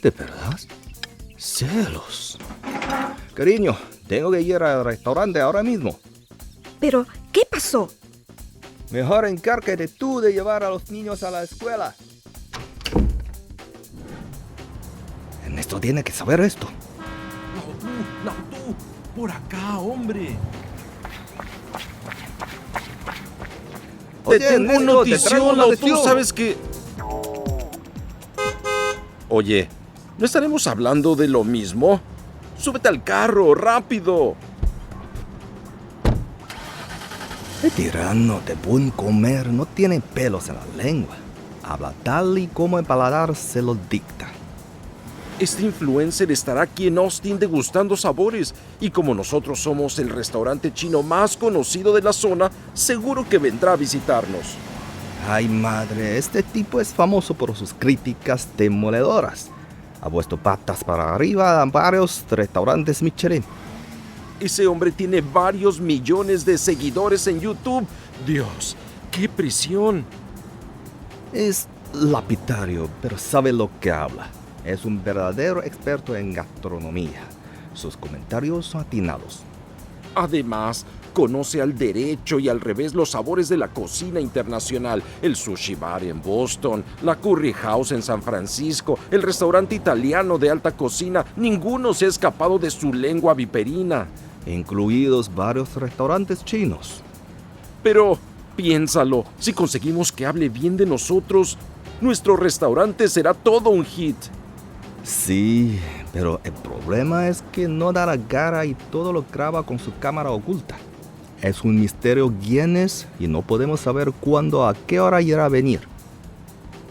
¿De verdad? ¡Cielos! Cariño, tengo que ir al restaurante ahora mismo. ¿Pero qué pasó? Mejor encárgate tú de llevar a los niños a la escuela. Ernesto tiene que saber esto. No, tú, por acá, hombre. Oye, Te tengo Ernesto, notición, te traigo tú sabes que... Oye, ¿no estaremos hablando de lo mismo? Súbete al carro, rápido. El tirano de buen comer no tiene pelos en la lengua. Habla tal y como el paladar se lo dicta. Este influencer estará aquí en Austin degustando sabores y como nosotros somos el restaurante chino más conocido de la zona, seguro que vendrá a visitarnos. Ay, madre, este tipo es famoso por sus críticas demoledoras. Ha puesto patas para arriba a varios restaurantes Michelin. Ese hombre tiene varios millones de seguidores en YouTube. Dios, qué presión. Es lapidario, pero sabe lo que habla. Es un verdadero experto en gastronomía. Sus comentarios son atinados. Además, conoce al derecho y al revés los sabores de la cocina internacional. El Sushi Bar en Boston, la Curry House en San Francisco, el restaurante italiano de alta cocina. Ninguno se ha escapado de su lengua viperina. Incluidos varios restaurantes chinos. Pero, piénsalo, si conseguimos que hable bien de nosotros, nuestro restaurante será todo un hit. Sí, pero el problema es que no da la cara y todo lo graba con su cámara oculta. Es un misterio quién es y no podemos saber cuándo, a qué hora irá a venir.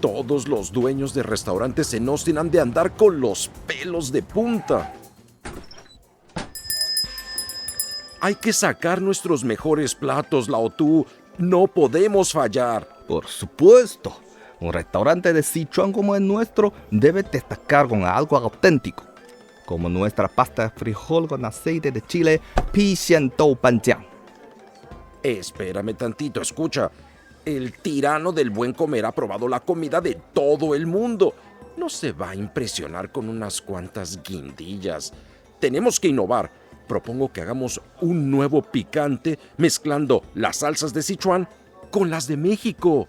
Todos los dueños de restaurantes en Austin han de andar con los pelos de punta. Hay que sacar nuestros mejores platos, Lao Tu. No podemos fallar. Por supuesto. Un restaurante de Sichuan como el nuestro debe destacar con algo auténtico, como nuestra pasta de frijol con aceite de chile Pi Xian Dou Panjiang. Espérame tantito, escucha. El tirano del buen comer ha probado la comida de todo el mundo. No se va a impresionar con unas cuantas guindillas. Tenemos que innovar. Propongo que hagamos un nuevo picante mezclando las salsas de Sichuan con las de México.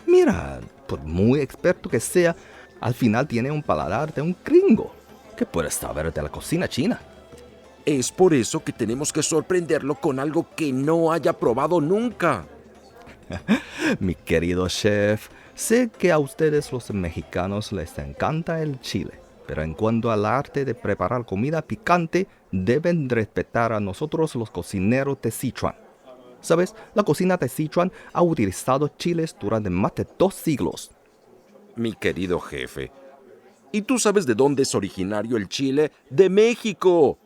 Mira, por muy experto que sea, al final tiene un paladar de un gringo. ¿Qué puede saber de la cocina china? Es por eso que tenemos que sorprenderlo con algo que no haya probado nunca. Mi querido chef, sé que a ustedes los mexicanos les encanta el chile, pero en cuanto al arte de preparar comida picante, deben respetar a nosotros los cocineros de Sichuan. ¿Sabes? La cocina de Sichuan ha utilizado chiles durante más de 2 siglos. Mi querido jefe, ¿y tú sabes de dónde es originario el chile? ¡De México!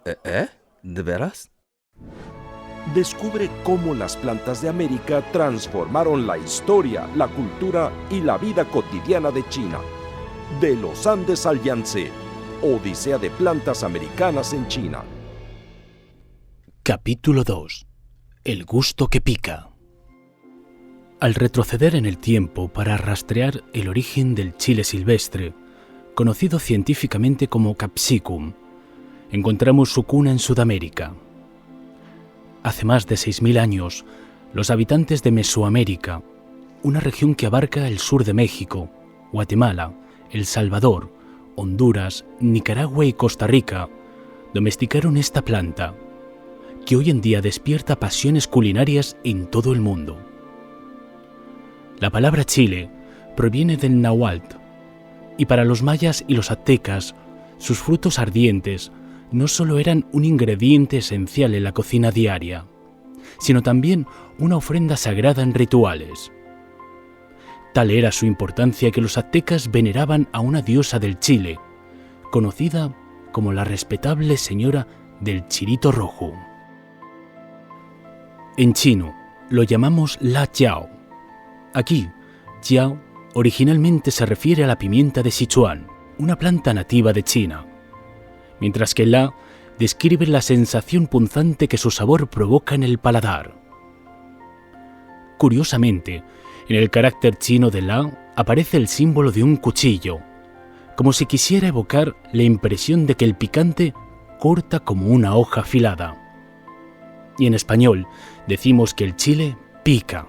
¿De veras? Descubre cómo las plantas de América transformaron la historia, la cultura y la vida cotidiana de China. De los Andes al Yangtze, Odisea de plantas americanas en China. Capítulo 2. El gusto que pica. Al retroceder en el tiempo para rastrear el origen del chile silvestre, conocido científicamente como capsicum, encontramos su cuna en Sudamérica. Hace más de 6.000 años, los habitantes de Mesoamérica, una región que abarca el sur de México, Guatemala, El Salvador, Honduras, Nicaragua y Costa Rica, domesticaron esta planta, que hoy en día despierta pasiones culinarias en todo el mundo. La palabra chile proviene del náhuatl, y para los mayas y los aztecas, sus frutos ardientes no solo eran un ingrediente esencial en la cocina diaria, sino también una ofrenda sagrada en rituales. Tal era su importancia que los aztecas veneraban a una diosa del chile, conocida como la respetable señora del chilito rojo. En chino lo llamamos la jiao. Aquí, jiao originalmente se refiere a la pimienta de Sichuan, una planta nativa de China, mientras que la describe la sensación punzante que su sabor provoca en el paladar. Curiosamente, en el carácter chino de la aparece el símbolo de un cuchillo, como si quisiera evocar la impresión de que el picante corta como una hoja afilada. Y en español decimos que el chile pica.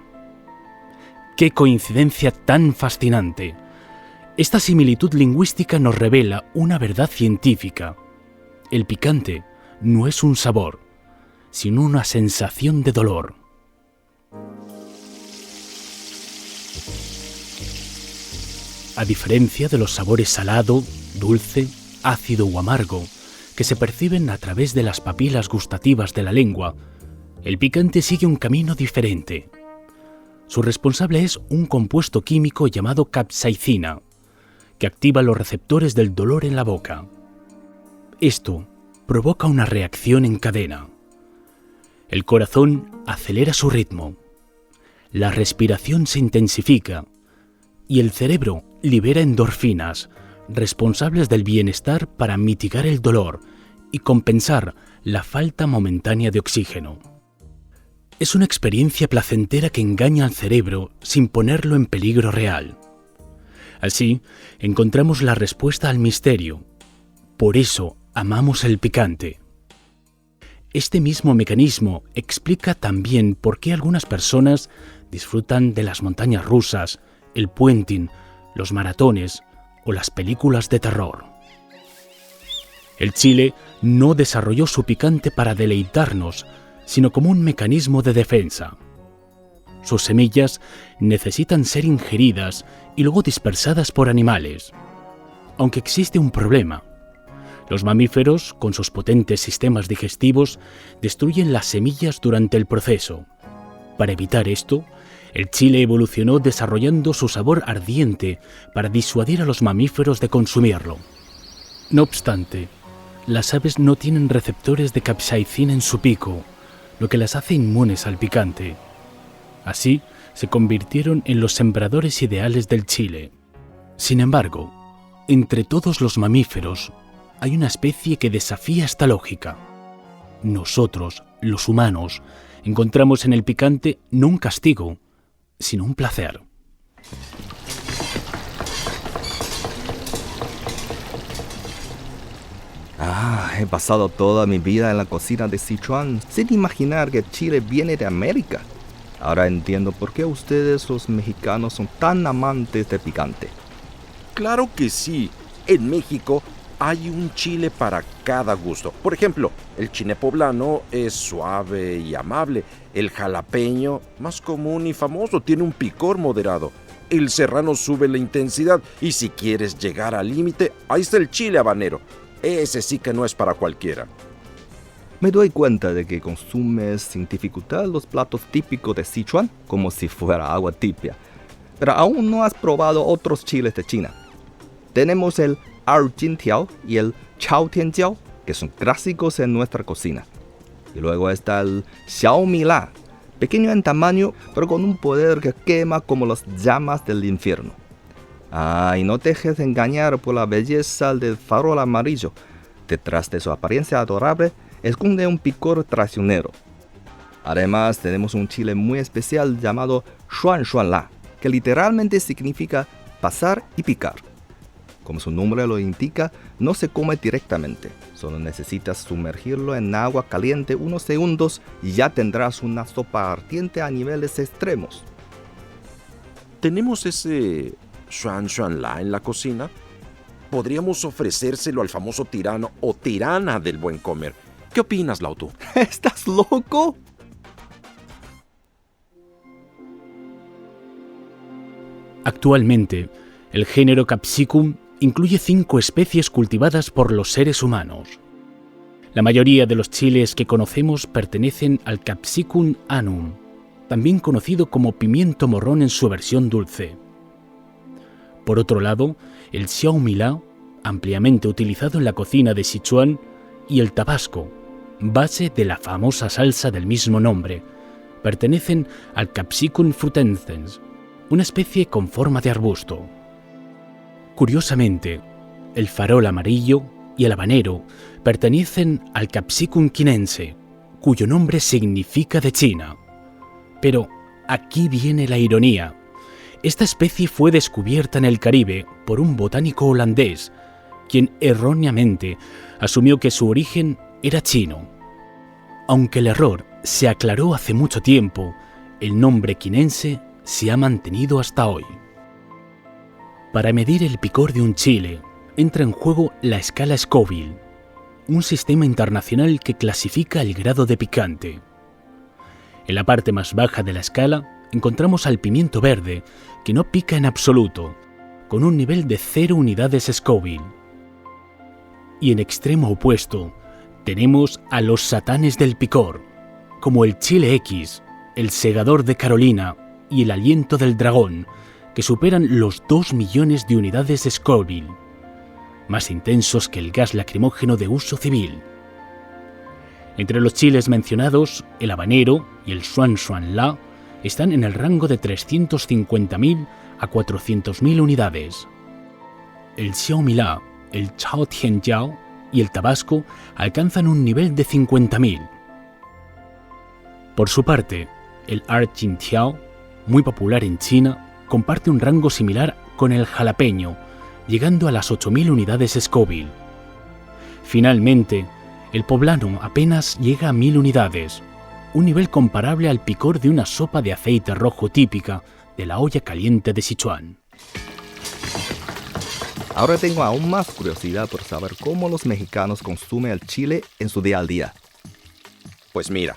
¡Qué coincidencia tan fascinante! Esta similitud lingüística nos revela una verdad científica. El picante no es un sabor, sino una sensación de dolor. A diferencia de los sabores salado, dulce, ácido o amargo, que se perciben a través de las papilas gustativas de la lengua, el picante sigue un camino diferente. Su responsable es un compuesto químico llamado capsaicina, que activa los receptores del dolor en la boca. Esto provoca una reacción en cadena. El corazón acelera su ritmo, la respiración se intensifica y el cerebro libera endorfinas, responsables del bienestar para mitigar el dolor y compensar la falta momentánea de oxígeno. Es una experiencia placentera que engaña al cerebro sin ponerlo en peligro real. Así, encontramos la respuesta al misterio. Por eso amamos el picante. Este mismo mecanismo explica también por qué algunas personas disfrutan de las montañas rusas, el puenting, los maratones o las películas de terror. El chile no desarrolló su picante para deleitarnos, sino como un mecanismo de defensa. Sus semillas necesitan ser ingeridas y luego dispersadas por animales. Aunque existe un problema. Los mamíferos, con sus potentes sistemas digestivos, destruyen las semillas durante el proceso. Para evitar esto, el chile evolucionó desarrollando su sabor ardiente para disuadir a los mamíferos de consumirlo. No obstante, las aves no tienen receptores de capsaicina en su pico, lo que las hace inmunes al picante. Así, se convirtieron en los sembradores ideales del chile. Sin embargo, entre todos los mamíferos, hay una especie que desafía esta lógica. Nosotros, los humanos, encontramos en el picante no un castigo, sino un placer. He pasado toda mi vida en la cocina de Sichuan sin imaginar que Chile viene de América. Ahora entiendo por qué ustedes los mexicanos son tan amantes de picante. Claro que sí. En México hay un chile para cada gusto. Por ejemplo, el chile poblano es suave y amable. El jalapeño, más común y famoso, tiene un picor moderado. El serrano sube la intensidad y si quieres llegar al límite, ahí está el chile habanero. Ese sí que no es para cualquiera. Me doy cuenta de que consumes sin dificultad los platos típicos de Sichuan como si fuera agua tibia. Pero aún no has probado otros chiles de China. Tenemos el Arjintiao y el Chaotianjiao, que son clásicos en nuestra cocina. Y luego está el Xiaomila, pequeño en tamaño, pero con un poder que quema como las llamas del infierno. Y no te dejes engañar por la belleza del farol amarillo. Detrás de su apariencia adorable, esconde un picor traicionero. Además, tenemos un chile muy especial llamado Xuan-Xuan-La, que literalmente significa pasar y picar. Como su nombre lo indica, no se come directamente. Solo necesitas sumergirlo en agua caliente unos segundos y ya tendrás una sopa ardiente a niveles extremos. ¿Tenemos ese Xuan-Xuan-La en la cocina? Podríamos ofrecérselo al famoso tirano o tirana del buen comer. ¿Qué opinas, Lautu? ¿Estás loco? Actualmente, el género Capsicum incluye 5 especies cultivadas por los seres humanos. La mayoría de los chiles que conocemos pertenecen al Capsicum annuum, también conocido como pimiento morrón en su versión dulce. Por otro lado, el Xiaomila, ampliamente utilizado en la cocina de Sichuan, y el Tabasco, base de la famosa salsa del mismo nombre, pertenecen al Capsicum frutescens, una especie con forma de arbusto. Curiosamente, el farol amarillo y el habanero pertenecen al Capsicum chinense, cuyo nombre significa de China. Pero aquí viene la ironía. Esta especie fue descubierta en el Caribe por un botánico holandés quien erróneamente asumió que su origen era chino. Aunque el error se aclaró hace mucho tiempo, el nombre quinense se ha mantenido hasta hoy. Para medir el picor de un chile, entra en juego la escala Scoville, un sistema internacional que clasifica el grado de picante. En la parte más baja de la escala encontramos al pimiento verde, que no pica en absoluto, con un nivel de 0 unidades Scoville. Y en extremo opuesto tenemos a los satanes del picor, como el chile X, el segador de Carolina y el aliento del dragón, que superan los 2 millones de unidades Scoville, más intensos que el gas lacrimógeno de uso civil. Entre los chiles mencionados, el habanero y el xuan xuan la están en el rango de 350.000 a 400.000 unidades. El xiaomi la, el chao tian jiao y el tabasco alcanzan un nivel de 50.000. Por su parte, el arjintiao, muy popular en China, comparte un rango similar con el jalapeño, llegando a las 8.000 unidades Scoville. Finalmente, el poblano apenas llega a 1.000 unidades, un nivel comparable al picor de una sopa de aceite rojo típica de la olla caliente de Sichuan. Ahora tengo aún más curiosidad por saber cómo los mexicanos consumen el chile en su día a día. Pues mira,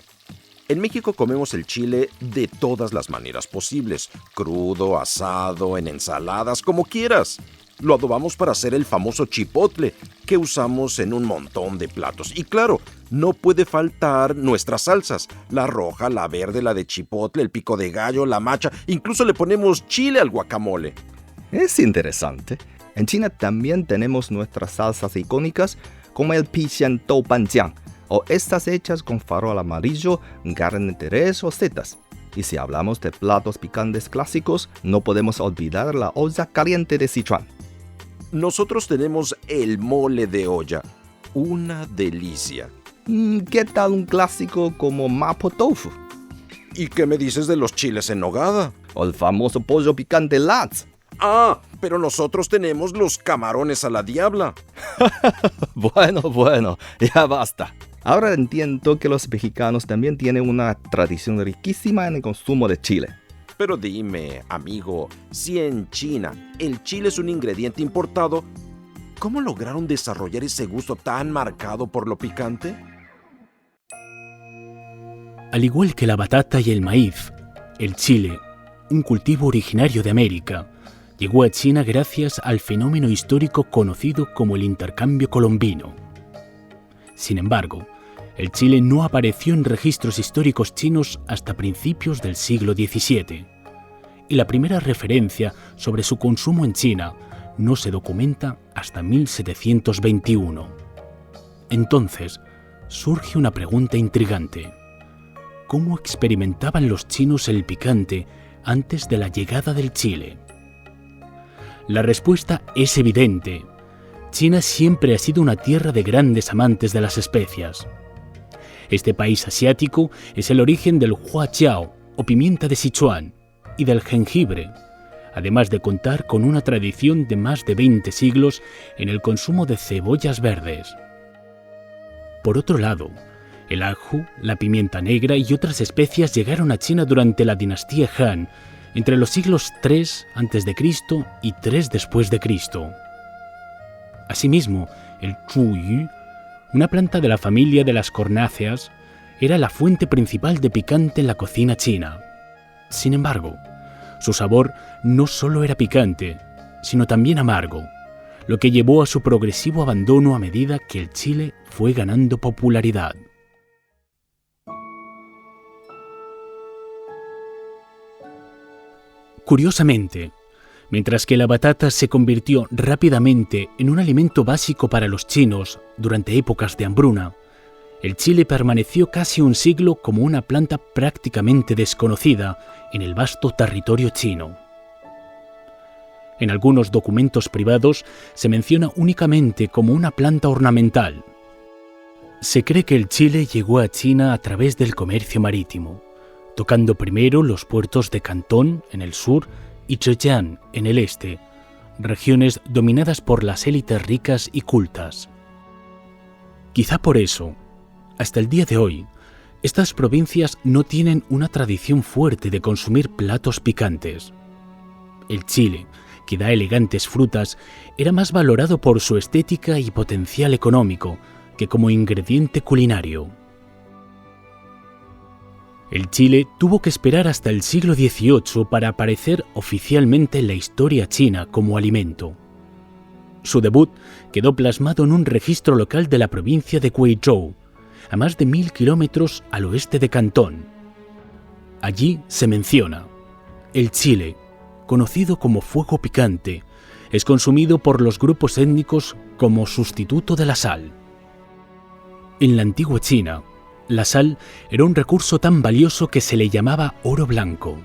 en México comemos el chile de todas las maneras posibles, crudo, asado, en ensaladas, como quieras. Lo adobamos para hacer el famoso chipotle, que usamos en un montón de platos. Y claro, no puede faltar nuestras salsas, la roja, la verde, la de chipotle, el pico de gallo, la macha, incluso le ponemos chile al guacamole. Es interesante. En China también tenemos nuestras salsas icónicas, como el pixian doubanjiang, o estas hechas con farol amarillo, carne de res o setas. Y si hablamos de platos picantes clásicos, no podemos olvidar la olla caliente de Sichuan. Nosotros tenemos el mole de olla, una delicia. ¿Qué tal un clásico como mapo tofu? ¿Y qué me dices de los chiles en nogada? O el famoso pollo picante Latz. Ah, pero nosotros tenemos los camarones a la diabla. Bueno, ya basta. Ahora entiendo que los mexicanos también tienen una tradición riquísima en el consumo de chile. Pero dime, amigo, si en China el chile es un ingrediente importado, ¿cómo lograron desarrollar ese gusto tan marcado por lo picante? Al igual que la batata y el maíz, el chile, un cultivo originario de América, llegó a China gracias al fenómeno histórico conocido como el intercambio colombino. Sin embargo, el chile no apareció en registros históricos chinos hasta principios del siglo XVII, y la primera referencia sobre su consumo en China no se documenta hasta 1721. Entonces, surge una pregunta intrigante. ¿Cómo experimentaban los chinos el picante antes de la llegada del chile? La respuesta es evidente. China siempre ha sido una tierra de grandes amantes de las especias. Este país asiático es el origen del huaqiao, o pimienta de Sichuan, y del jengibre, además de contar con una tradición de más de 20 siglos en el consumo de cebollas verdes. Por otro lado, el ajú, la pimienta negra y otras especias llegaron a China durante la dinastía Han, entre los siglos III a.C. y III después de Cristo. Asimismo, el chuyu, una planta de la familia de las cornáceas, era la fuente principal de picante en la cocina china. Sin embargo, su sabor no solo era picante, sino también amargo, lo que llevó a su progresivo abandono a medida que el chile fue ganando popularidad. Curiosamente, mientras que la batata se convirtió rápidamente en un alimento básico para los chinos durante épocas de hambruna, el chile permaneció casi un siglo como una planta prácticamente desconocida en el vasto territorio chino. En algunos documentos privados se menciona únicamente como una planta ornamental. Se cree que el chile llegó a China a través del comercio marítimo, tocando primero los puertos de Cantón en el sur y Zhejiang en el este, regiones dominadas por las élites ricas y cultas. Quizá por eso, hasta el día de hoy, estas provincias no tienen una tradición fuerte de consumir platos picantes. El chile, que da elegantes frutas, era más valorado por su estética y potencial económico que como ingrediente culinario. El chile tuvo que esperar hasta el siglo XVIII para aparecer oficialmente en la historia china como alimento. Su debut quedó plasmado en un registro local de la provincia de Guizhou, a más de 1000 kilómetros al oeste de Cantón. Allí se menciona: el chile, conocido como fuego picante, es consumido por los grupos étnicos como sustituto de la sal. En la antigua China, la sal era un recurso tan valioso que se le llamaba oro blanco.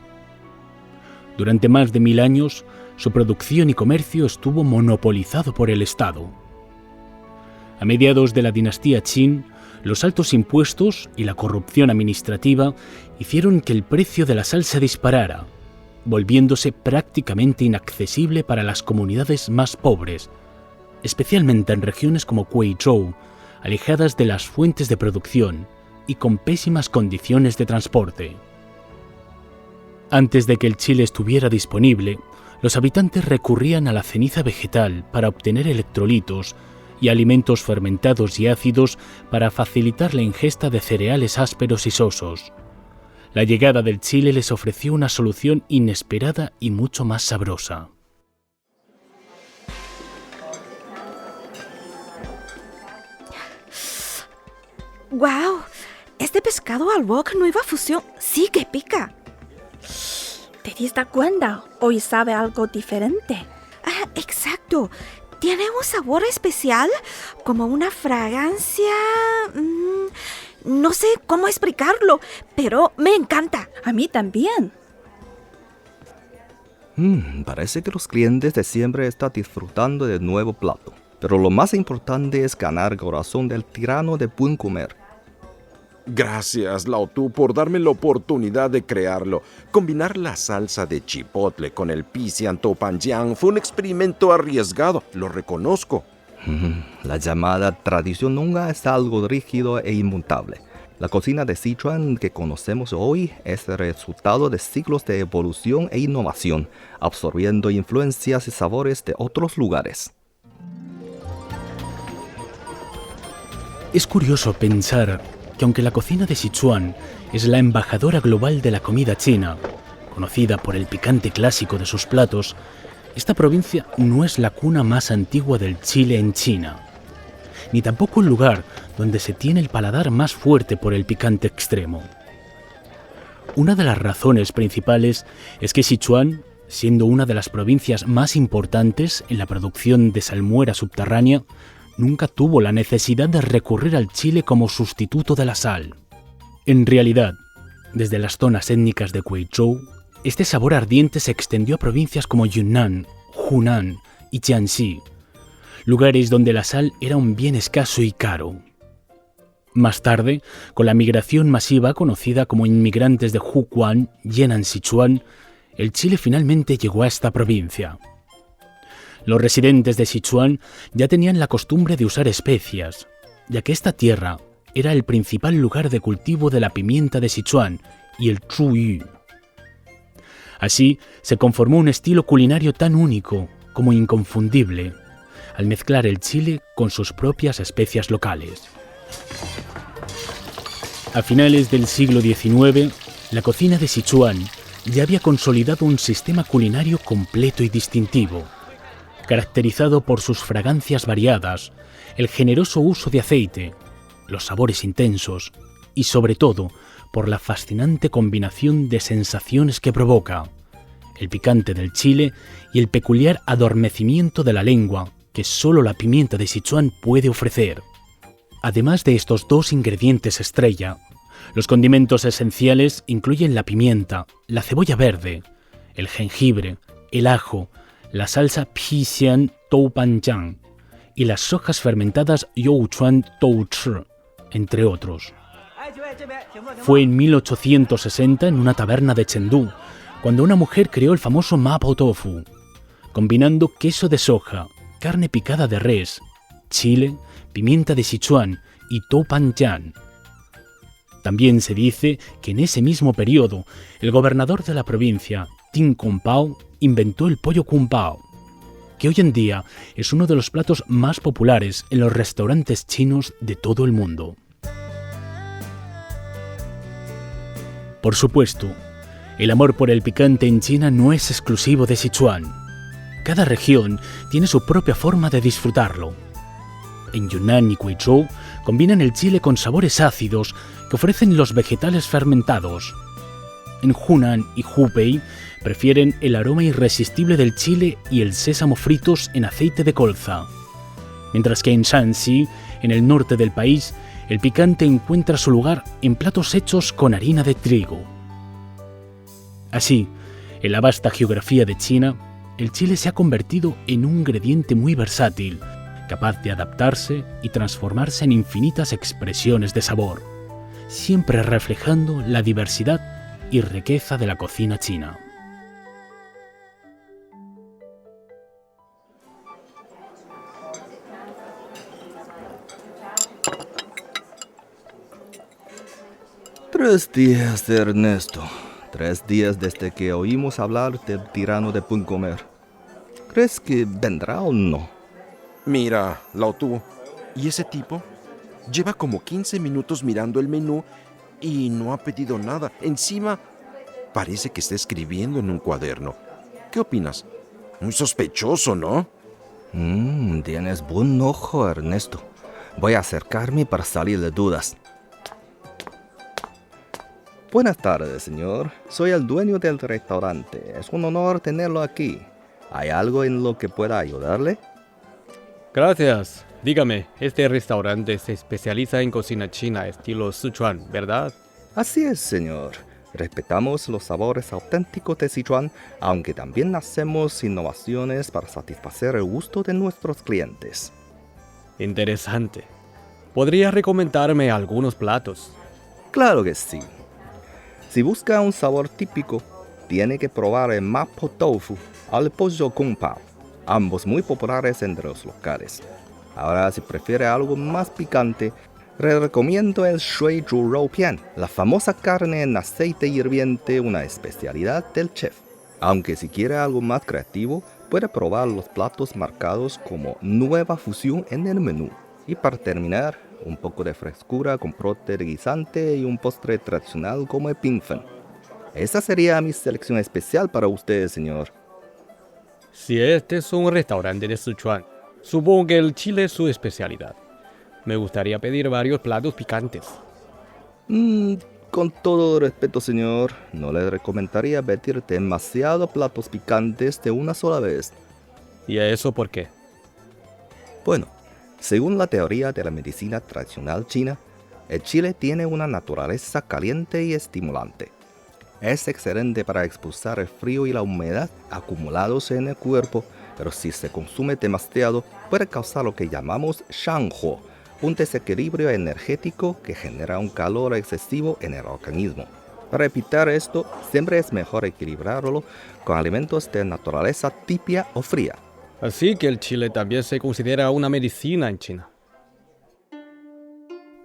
Durante más de 1000 años, su producción y comercio estuvo monopolizado por el Estado. A mediados de la dinastía Qin, los altos impuestos y la corrupción administrativa hicieron que el precio de la sal se disparara, volviéndose prácticamente inaccesible para las comunidades más pobres, especialmente en regiones como Guizhou, alejadas de las fuentes de producción y con pésimas condiciones de transporte. Antes de que el chile estuviera disponible, los habitantes recurrían a la ceniza vegetal para obtener electrolitos y alimentos fermentados y ácidos para facilitar la ingesta de cereales ásperos y sosos. La llegada del chile les ofreció una solución inesperada y mucho más sabrosa. ¡Guau! Este pescado al wok nueva fusión sí que pica. ¿Te diste cuenta? Hoy sabe algo diferente. Ah, exacto. Tiene un sabor especial, como una fragancia... no sé cómo explicarlo, pero me encanta. A mí también. Parece que los clientes de siempre están disfrutando del nuevo plato. Pero lo más importante es ganar el corazón del tirano de buen comer. Gracias, Lao Tu, por darme la oportunidad de crearlo. Combinar la salsa de chipotle con el Pisian Topanjiang fue un experimento arriesgado, lo reconozco. La llamada tradición nunca es algo rígido e inmutable. La cocina de Sichuan que conocemos hoy es el resultado de siglos de evolución e innovación, absorbiendo influencias y sabores de otros lugares. Es curioso pensar que aunque la cocina de Sichuan es la embajadora global de la comida china, conocida por el picante clásico de sus platos, esta provincia no es la cuna más antigua del chile en China, ni tampoco el lugar donde se tiene el paladar más fuerte por el picante extremo. Una de las razones principales es que Sichuan, siendo una de las provincias más importantes en la producción de salmuera subterránea, nunca tuvo la necesidad de recurrir al chile como sustituto de la sal. En realidad, desde las zonas étnicas de Guizhou, este sabor ardiente se extendió a provincias como Yunnan, Hunan y Jiangxi, lugares donde la sal era un bien escaso y caro. Más tarde, con la migración masiva conocida como inmigrantes de Huquan, Yenan, Sichuan, el chile finalmente llegó a esta provincia. Los residentes de Sichuan ya tenían la costumbre de usar especias, ya que esta tierra era el principal lugar de cultivo de la pimienta de Sichuan y el chuyu. Así se conformó un estilo culinario tan único como inconfundible, al mezclar el chile con sus propias especias locales. A finales del siglo XIX, la cocina de Sichuan ya había consolidado un sistema culinario completo y distintivo, caracterizado por sus fragancias variadas, el generoso uso de aceite, los sabores intensos y, sobre todo, por la fascinante combinación de sensaciones que provoca, el picante del chile y el peculiar adormecimiento de la lengua que solo la pimienta de Sichuan puede ofrecer. Además de estos dos ingredientes estrella, los condimentos esenciales incluyen la pimienta, la cebolla verde, el jengibre, el ajo, la salsa Pisian Topanjiang y las sojas fermentadas Youchuan Touchi, entre otros. Fue en 1860 en una taberna de Chengdu cuando una mujer creó el famoso Mapo Tofu, combinando queso de soja, carne picada de res, chile, pimienta de Sichuan y Toupanjian. También se dice que en ese mismo periodo, el gobernador de la provincia, Tin Kung Pao, inventó el pollo kung pao, que hoy en día es uno de los platos más populares en los restaurantes chinos de todo el mundo. Por supuesto, el amor por el picante en China no es exclusivo de Sichuan. Cada región tiene su propia forma de disfrutarlo. En Yunnan y Guizhou combinan el chile con sabores ácidos que ofrecen los vegetales fermentados. En Hunan y Hubei prefieren el aroma irresistible del chile y el sésamo fritos en aceite de colza. Mientras que en Shanxi, en el norte del país, el picante encuentra su lugar en platos hechos con harina de trigo. Así, en la vasta geografía de China, el chile se ha convertido en un ingrediente muy versátil, capaz de adaptarse y transformarse en infinitas expresiones de sabor, siempre reflejando la diversidad y riqueza de la cocina china. Tres días, Ernesto. 3 días desde que oímos hablar del tirano de Buen Comer. ¿Crees que vendrá o no? Mira, Lao Tu, ¿y ese tipo? Lleva como 15 minutos mirando el menú y no ha pedido nada. Encima, parece que está escribiendo en un cuaderno. ¿Qué opinas? Muy sospechoso, ¿no? Tienes buen ojo, Ernesto. Voy a acercarme para salir de dudas. Buenas tardes, señor. Soy el dueño del restaurante. Es un honor tenerlo aquí. ¿Hay algo en lo que pueda ayudarle? Gracias. Dígame, este restaurante se especializa en cocina china estilo Sichuan, ¿verdad? Así es, señor. Respetamos los sabores auténticos de Sichuan, aunque también hacemos innovaciones para satisfacer el gusto de nuestros clientes. Interesante. ¿Podría recomendarme algunos platos? Claro que sí. Si busca un sabor típico, tiene que probar el mapo tofu o el pollo kung pao, ambos muy populares entre los locales. Ahora, si prefiere algo más picante, le recomiendo el shui zhu rou pian, la famosa carne en aceite hirviente, una especialidad del chef. Aunque si quiere algo más creativo, puede probar los platos marcados como nueva fusión en el menú. Y para terminar, un poco de frescura con brote de guisante y un postre tradicional como el pingfen. Esa sería mi selección especial para usted, señor. Si este es un restaurante de Sichuan, supongo que el chile es su especialidad. Me gustaría pedir varios platos picantes. Con todo respeto, señor, no le recomendaría pedir demasiados platos picantes de una sola vez. ¿Y eso por qué? Bueno, según la teoría de la medicina tradicional china, el chile tiene una naturaleza caliente y estimulante. Es excelente para expulsar el frío y la humedad acumulados en el cuerpo, pero si se consume demasiado, puede causar lo que llamamos shanghuo, un desequilibrio energético que genera un calor excesivo en el organismo. Para evitar esto, siempre es mejor equilibrarlo con alimentos de naturaleza tibia o fría. Así que el chile también se considera una medicina en China.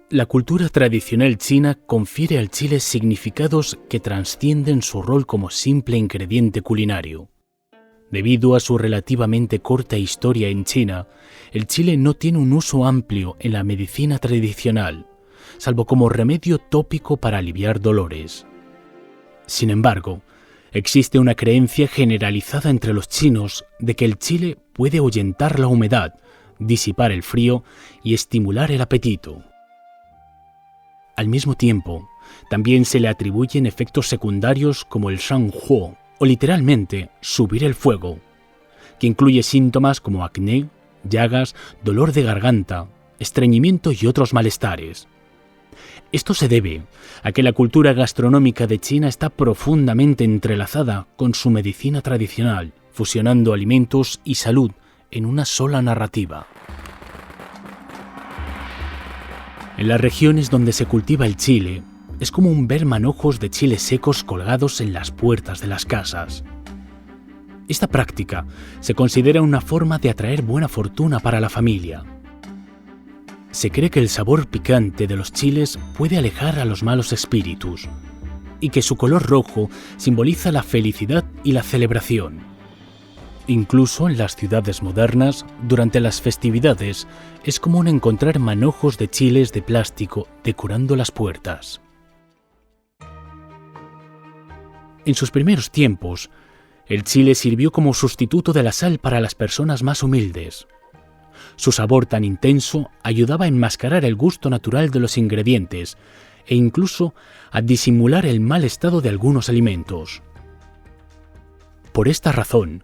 La cultura tradicional china confiere al chile significados que trascienden su rol como simple ingrediente culinario. Debido a su relativamente corta historia en China, el chile no tiene un uso amplio en la medicina tradicional, salvo como remedio tópico para aliviar dolores. Sin embargo, existe una creencia generalizada entre los chinos de que el chile puede ahuyentar la humedad, disipar el frío y estimular el apetito. Al mismo tiempo, también se le atribuyen efectos secundarios como el shanghuo, o literalmente subir el fuego, que incluye síntomas como acné, llagas, dolor de garganta, estreñimiento y otros malestares. Esto se debe a que la cultura gastronómica de China está profundamente entrelazada con su medicina tradicional, fusionando alimentos y salud en una sola narrativa. En las regiones donde se cultiva el chile, es común ver manojos de chiles secos colgados en las puertas de las casas. Esta práctica se considera una forma de atraer buena fortuna para la familia. Se cree que el sabor picante de los chiles puede alejar a los malos espíritus y que su color rojo simboliza la felicidad y la celebración. Incluso en las ciudades modernas, durante las festividades, es común encontrar manojos de chiles de plástico decorando las puertas. En sus primeros tiempos, el chile sirvió como sustituto de la sal para las personas más humildes. Su sabor tan intenso ayudaba a enmascarar el gusto natural de los ingredientes e incluso a disimular el mal estado de algunos alimentos. Por esta razón,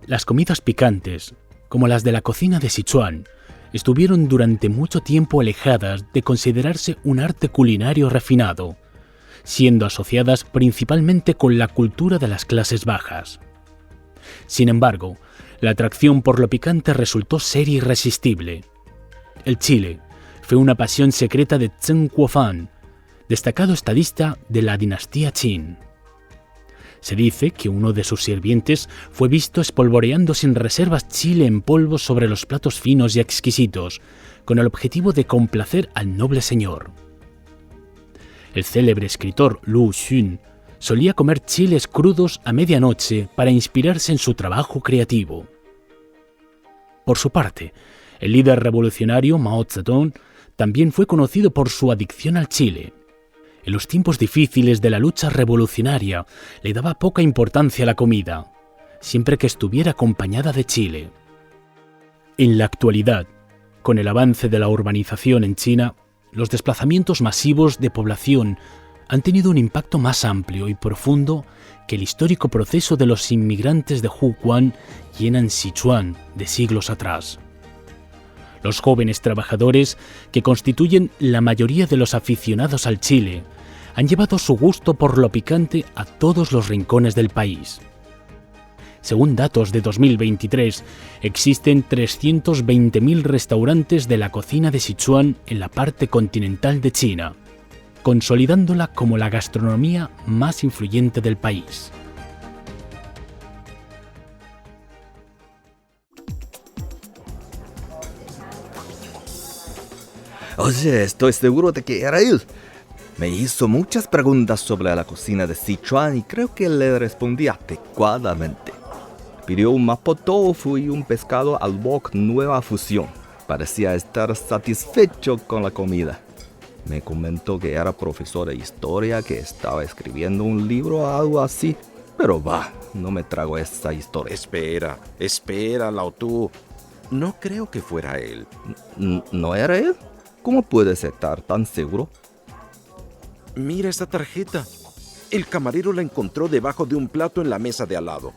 las comidas picantes, como las de la cocina de Sichuan, estuvieron durante mucho tiempo alejadas de considerarse un arte culinario refinado, siendo asociadas principalmente con la cultura de las clases bajas. Sin embargo, la atracción por lo picante resultó ser irresistible. El chile fue una pasión secreta de Zheng Guofan, destacado estadista de la dinastía Qin. Se dice que uno de sus sirvientes fue visto espolvoreando sin reservas chile en polvo sobre los platos finos y exquisitos, con el objetivo de complacer al noble señor. El célebre escritor Lu Xun solía comer chiles crudos a medianoche para inspirarse en su trabajo creativo. Por su parte, el líder revolucionario Mao Zedong también fue conocido por su adicción al chile. En los tiempos difíciles de la lucha revolucionaria, le daba poca importancia a la comida, siempre que estuviera acompañada de chile. En la actualidad, con el avance de la urbanización en China, los desplazamientos masivos de población han tenido un impacto más amplio y profundo que el histórico proceso de los inmigrantes de Huquan y Henan Sichuan de siglos atrás. Los jóvenes trabajadores, que constituyen la mayoría de los aficionados al chile, han llevado su gusto por lo picante a todos los rincones del país. Según datos de 2023, existen 320.000 restaurantes de la cocina de Sichuan en la parte continental de China, consolidándola como la gastronomía más influyente del país. Oye, estoy seguro de que era él. Me hizo muchas preguntas sobre la cocina de Sichuan y creo que le respondí adecuadamente. Pidió un mapo tofu y un pescado al wok nueva fusión. Parecía estar satisfecho con la comida. Me comentó que era profesor de historia, que estaba escribiendo un libro o algo así. Pero no me trago esa historia. Espera, Lao Tu. No creo que fuera él. ¿No era él? ¿Cómo puedes estar tan seguro? Mira esta tarjeta. El camarero la encontró debajo de un plato en la mesa de al lado.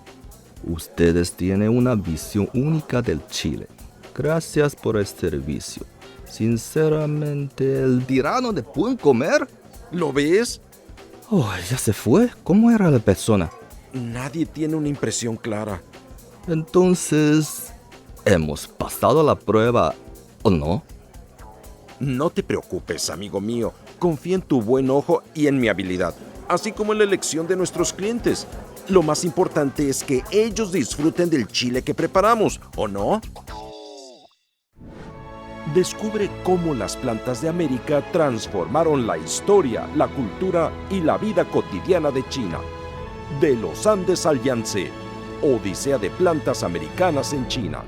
Ustedes tienen una visión única del Chile. Gracias por el servicio. Sinceramente, ¿el tirano de buen comer? ¿Lo ves? Oh, ya se fue. ¿Cómo era la persona? Nadie tiene una impresión clara. Entonces, ¿hemos pasado la prueba o no? No te preocupes, amigo mío. Confía en tu buen ojo y en mi habilidad, así como en la elección de nuestros clientes. Lo más importante es que ellos disfruten del chile que preparamos, ¿o no? Descubre cómo las plantas de América transformaron la historia, la cultura y la vida cotidiana de China. De los Andes al Yangtze, Odisea de plantas americanas en China.